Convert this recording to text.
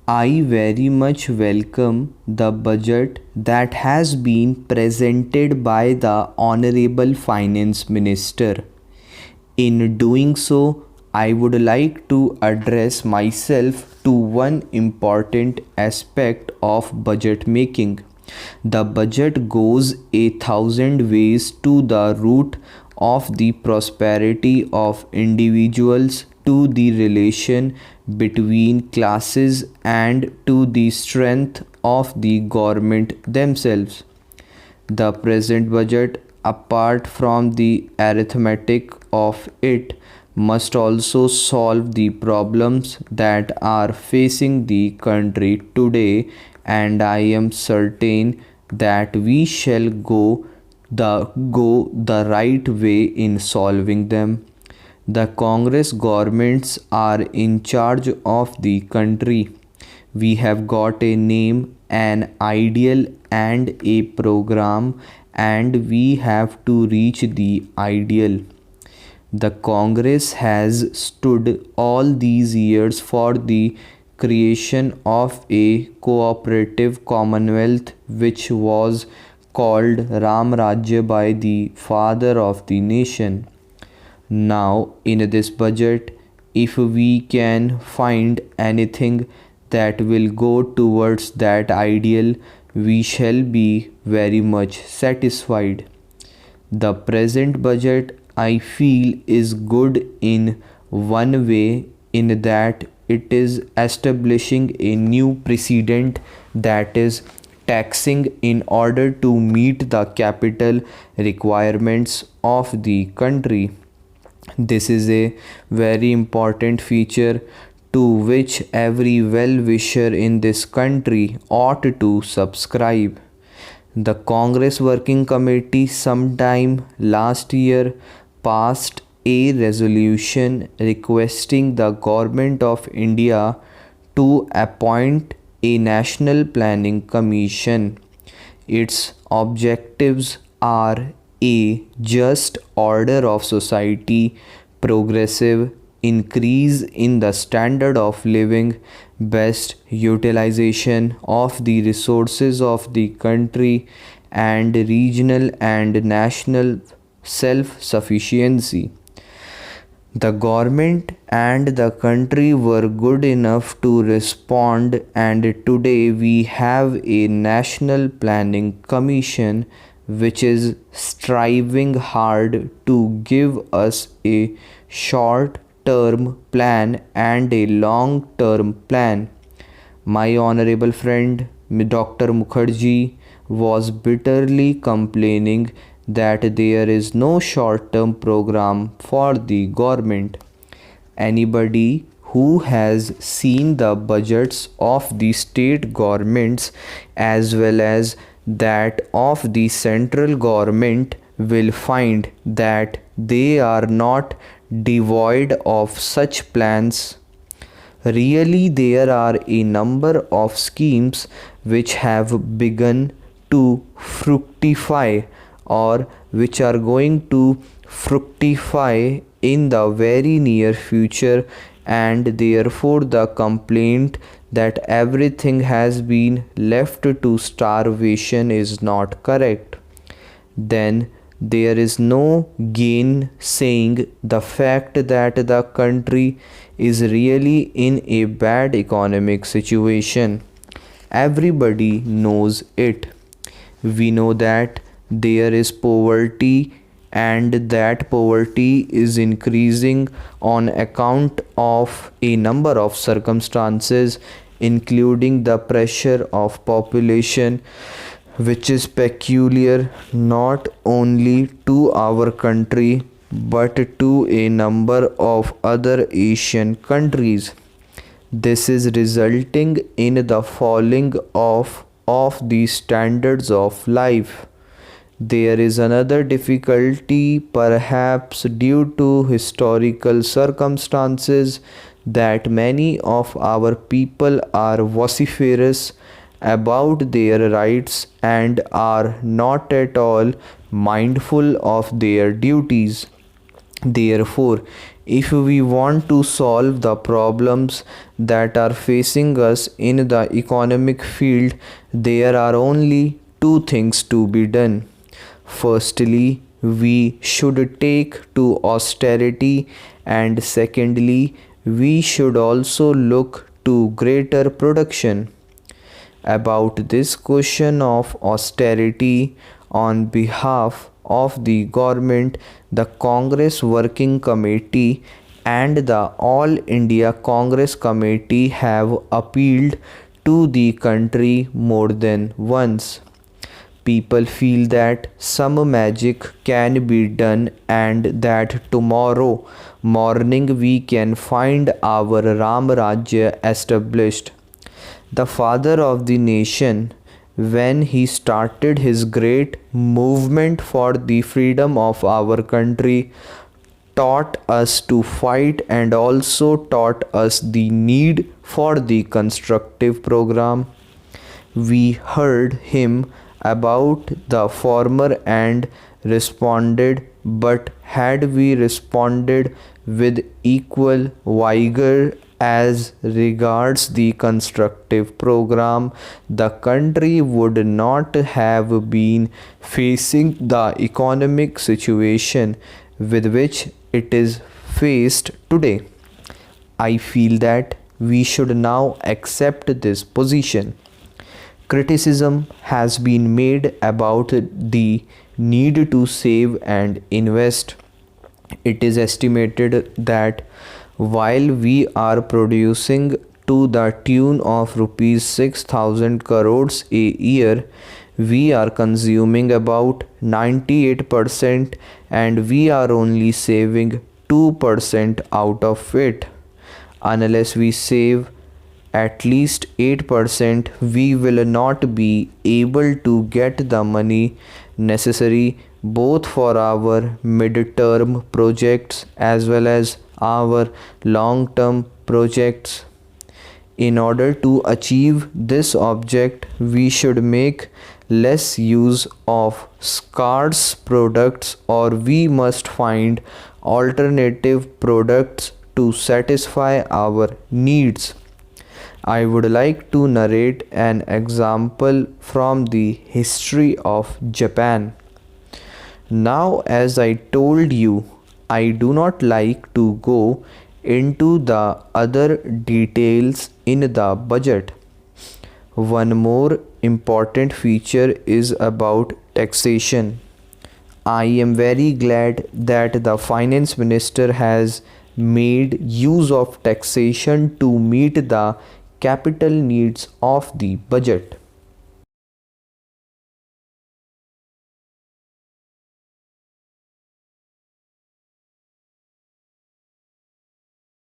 I very much welcome the budget that has been presented by the Honorable Finance Minister. In doing so, I would like to address myself to one important aspect of budget making. The budget goes 1,000 ways to the root of the prosperity of individuals, to the relation between classes, and to the strength of the government themselves. The present budget, apart from the arithmetic of it, must also solve the problems that are facing the country today, and I am certain that we shall go the right way in solving them. The Congress governments are in charge of the country. We have got a name, an ideal, and a program, and we have to reach the ideal. The Congress has stood all these years for the creation of a cooperative commonwealth which was called Ram Rajya by the father of the nation. Now, in this budget, if we can find anything that will go towards that ideal, we shall be very much satisfied. The present budget, I feel, is good in one way, in that it is establishing a new precedent, that is taxing in order to meet the capital requirements of the country. This is a very important feature to which every well-wisher in this country ought to subscribe. The Congress Working Committee sometime last year passed a resolution requesting the Government of India to appoint a National Planning Commission. Its objectives are: a just order of society, progressive increase in the standard of living, best utilization of the resources of the country, and regional and national self-sufficiency. The government and the country were good enough to respond, and today we have a National Planning Commission which is striving hard to give us a short term plan and a long term plan. My honorable friend Dr. Mukherjee was bitterly complaining that there is no short term program for the government. Anybody who has seen the budgets of the state governments as well as that of the central government will find that they are not devoid of such plans. Really, there are a number of schemes which have begun to fructify, or which are going to fructify in the very near future, and therefore the complaint that everything has been left to starvation is not correct. Then there is no gainsaying the fact that the country is really in a bad economic situation. Everybody knows it. We know that there is poverty, and that poverty is increasing on account of a number of circumstances, including the pressure of population, which is peculiar not only to our country but to a number of other Asian countries. This is resulting in the falling of the standards of life. There is another difficulty, perhaps due to historical circumstances, that many of our people are vociferous about their rights and are not at all mindful of their duties. Therefore, if we want to solve the problems that are facing us in the economic field, there are only two things to be done. Firstly, we should take to austerity, and secondly, we should also look to greater production. About this question of austerity, on behalf of the government, the Congress Working Committee and the All India Congress Committee have appealed to the country more than once. People feel that some magic can be done and that tomorrow morning we can find our Ram Rajya established. The father of the nation, when he started his great movement for the freedom of our country, taught us to fight and also taught us the need for the constructive program. We heard him about the former and responded, but had we responded with equal vigor as regards the constructive program, the country would not have been facing the economic situation with which it is faced today. I feel that we should now accept this position. Criticism has been made about the need to save and invest. It is estimated that while we are producing to the tune of rupees 6,000 crores a year, we are consuming about 98% and we are only saving 2% out of it. Unless we save at least 8%, we will not be able to get the money necessary both for our mid-term projects as well as our long-term projects. In order to achieve this object, we should make less use of scarce products, or we must find alternative products to satisfy our needs. I would like to narrate an example from the history of Japan. Now, as I told you, I do not like to go into the other details in the budget. One more important feature is about taxation. I am very glad that the finance minister has made use of taxation to meet the capital needs of the budget.